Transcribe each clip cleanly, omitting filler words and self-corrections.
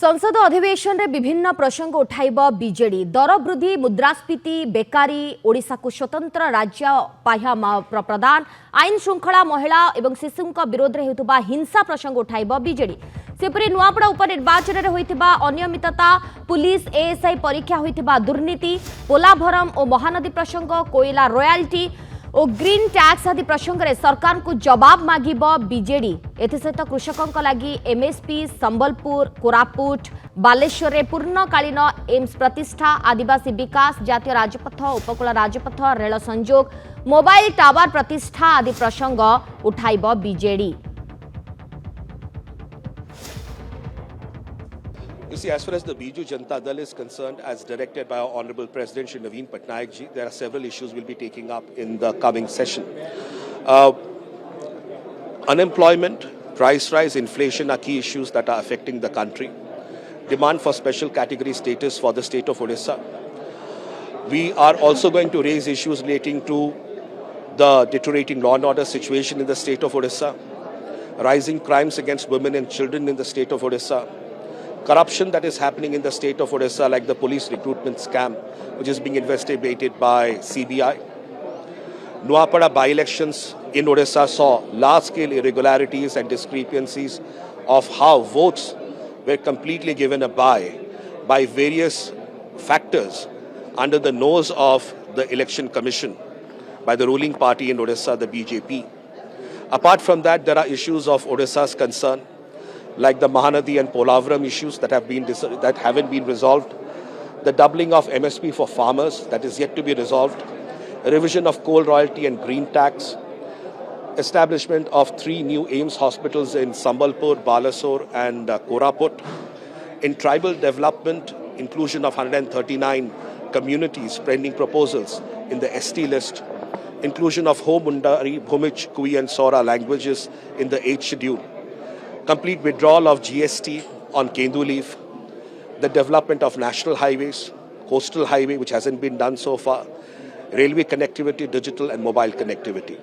संसद अधिवेशन रे विभिन्न प्रसंग उठाइब बीजेडी दर वृद्धि मुद्रास्फीति बेकारी ओडिशा को स्वतंत्र राज्य पाह्या प्रदान आईन श्रृंखला महिला एवं शिशु विरोध में होता हिंसा प्रसंग उठाइब बीजेडी सेपरी नुआपड़ा उपनिर्वाचन में होता अनियमितता पुलिस एएसआई परीक्षा होता दुर्नीति पोलाभरम और महानदी प्रसंग कोयला रॉयल्टी और ग्रीन टैक्स आदि प्रसंग में सरकार को जवाब मागिब बीजेडी एसत कृषकों लगी एमएसपी संबलपुर कोरापुट बालेश्वर में पूर्णकालीन एम्स प्रतिष्ठा आदिवासी विकास जातीय राजपथ उपकूल राजपथ रेल संजोग मोबाइल टावर प्रतिष्ठा आदि प्रसंग उठाइब BJD. You see, as far as the Biju Janata Dal is concerned, as directed by our Honorable President Shri Naveen Patnaik ji, there are several issues we'll be taking up in the coming session. Unemployment, price rise, inflation are key issues that are affecting the country. Demand for special category status for the state of Odisha. We are also going to raise issues relating to the deteriorating law and order situation in the state of Odisha, rising crimes against women and children in the state of Odisha, corruption that is happening in the state of Odisha, like the police recruitment scam, which is being investigated by CBI. Nuapada by-elections in Odisha saw large-scale irregularities and discrepancies of how votes were completely given a by various factors under the nose of the Election Commission by the ruling party in Odisha, the BJP. Apart from that, there are issues of Odisha's concern, like the Mahanadi and Polavaram issues that haven't been resolved, the doubling of MSP for farmers that is yet to be resolved, revision of coal royalty and green tax, establishment of 3 new AIIMS hospitals in Sambalpur, Balasore and Koraput, in tribal development, inclusion of 139 communities pending proposals in the ST list, inclusion of Ho Mundari, Bhumich, Kui and Sora languages in the 8th schedule, complete withdrawal of GST on Kendu leaf, the development of national highways, coastal highway which hasn't been done so far, railway connectivity, digital and mobile connectivity.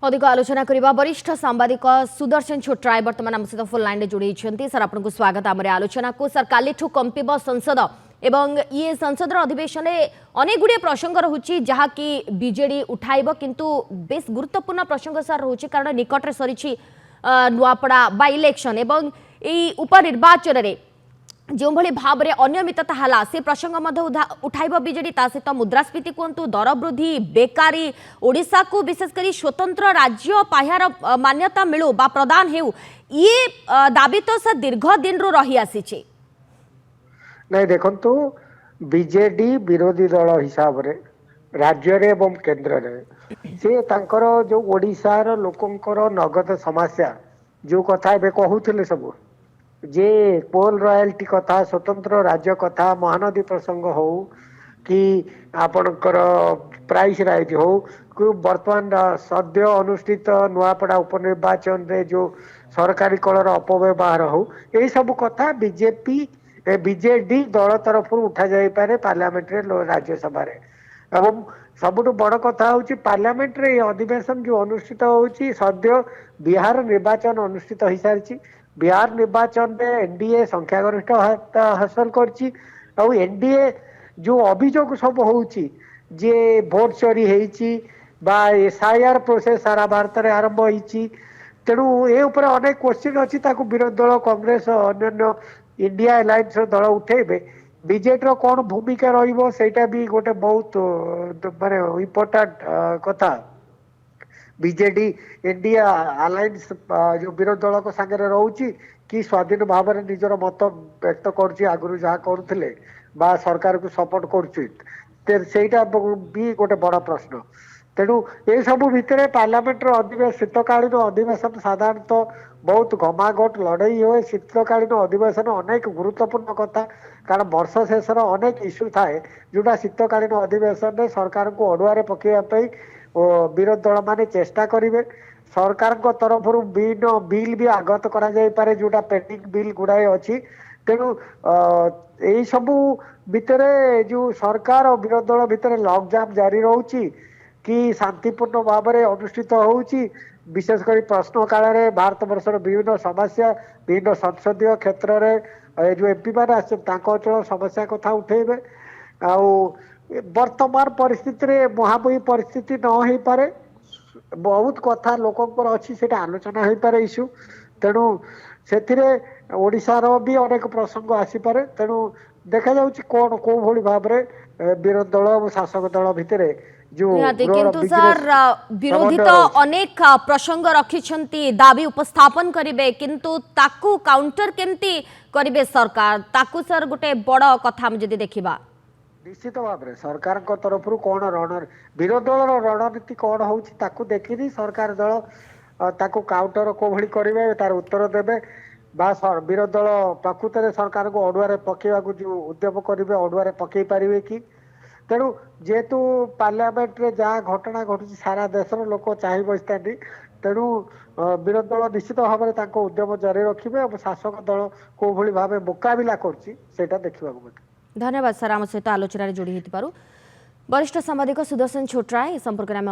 अधिक आलोचना करबा वरिष्ठ सांबादिक सुदर्शन छोटराय वर्तमान आम सहित phone line जोड़ी sir आपको स्वागत आम आलोचना को सर काली कंपिब संसद एवं ये संसद अधिवेशन अनेक गुड़े प्रसंग रोचे जहाँकि बीजेडी उठाइब किंतु बेस गुरुत्वपूर्ण प्रसंग सर रोचे कारण निकट सरी नुआपड़ा बाय इलेक्शन एवं यही उपनिर्वाचन में जो भली भाव में अनियमितता है से प्रसंग उठाइब बीजेडी ता सहित मुद्रास्फीति कहतु दर वृद्धि बेकारी ओडिशा को विशेषकर स्वतंत्र राज्य पाह्यार मान्यता मिलू बा प्रदान हेउ ये दाबी तो सर दीर्घ दिन रु रही आसी नहीं देखंतु बीजेडी विरोधी दल हिसाब रे राज्य रे एवं केंद्र रे से तांकर जो ओडिशार लोकंकर नगद समस्या जो कथा एबे कहूथिले सब जे कोल रॉयल्टी कथा स्वतंत्र राज्य कथा महानदी प्रसंग हो कि आपणकर प्राइस राइज हो कि वर्तमान सद्य अनुष्ठित नुआपड़ा उपनिर्वाचन रे जो सरकारी कलर अपव्यवहार हो यही सब कथा बीजेडी दल तरफ उठा जाई पारे पार्लियामेंट रे राज्यसभा रे एवं सबुठ बड़ कथा हूँ पार्लियामेंट रे अधिवेशन जो अनुष्ठित होची सद्य बिहार निर्वाचन अनुष्ठित हो सारी बिहार निर्वाचन में एनडीए संख्यागरिष्ठ हासिल करची और एनडीए जो अभियोग सब होची जे भोट चोरी होईची बा एसआईआर प्रोसेस सारा भारत में आरंभ होईची तेणु ए ऊपर अनेक क्वेश्चन अच्छी विरोधी दल कांग्रेस अन्य इंडिया अलायंस दल उठेबे बीजेडी कौन भूमिका रहिबो सेटा भी गोटे बहुत माने इम्पोर्टेंट कथा बीजेडी इंडिया अलायंस जो विरोधी दल को संगे रोची कि स्वाधीन भाव में निजर मत व्यक्त कर आगु जहाँ करुले बा सरकार को सपोर्ट करटा भी गोटे बड़ प्रश्न तेणु ये सब भितर पार्लियामेंट अधिवेशन शीतकालीन अधिवेशन साधारणतः बहुत घमाघट लड़ई हुए शीतकालीन अधिवेशन अनेक गुरुत्वपूर्ण कथा कारण वर्ष शेषर अनेक इश्यू थाए जोटा शीतकालीन अधिवेशन में सरकार को अड़ुआ पकड़ापी विरोधी दल माने चेष्टा करेंगे सरकार तरफ बिल भी आगत करा जाई पारे जोटा पेंडिंग बिल गुड़ाए अच्छी तेणु यही सबू भितर जो सरकार और विरोधी दल भितर लॉकजाम जारी रोची कि शांतिपूर्ण भाव में अनुष्ठित होउची विशेषकर प्रश्न काल में भारत वर्षर विभिन्न समस्या विभिन्न संसदीय क्षेत्र में जो एमपी मैंने आंचल समस्या कथा उठेबे वर्तमान परिस्थिति रे महामयी परिस्थिति न हो पारे बहुत कथा लोकंर अच्छी से आलोचना हो पारे इश्यू तेणु से ओडिशार भी अनेक प्रसंग आसीपे तेणु देखा जाउची कौन को भली भाव में विरोधी दल और शासक दल भितर जो किंतु सर विरोधी तो अनेक प्रसंग रखिछंती दाबी उपस्थापन करिवे किंतु ताकू काउंटर केमती करिवे सरकार ताकू सर गोटे बड़ कथा हम जदि देखिबा निश्चित भाव में सरकार तरफ कौन विरोधी दल रणनीति कौन हो देखी सरकार दल ताकू काउंटर को भली करेंगे तार उत्तर देवे विरोधी दल प्रकृत में सरकार को अड़ुआ पकेवा जो उद्यम करेंगे अड़ुआ पकई पारे कि तेणु जेहेतु पार्लियामेंट रे जहाँ घटना घटू सारा देशर लोक चाह बसता तेणु विरोधी दल निश्चित भाव में उद्यम जारी रखिए और शासक दल को भली भाव मुकाबला करता देखा मिले। धन्यवाद सर आम सहित आलोचना जोड़ी वरिष्ठ सांबादिक सुदर्शन छोटराय संपर्क में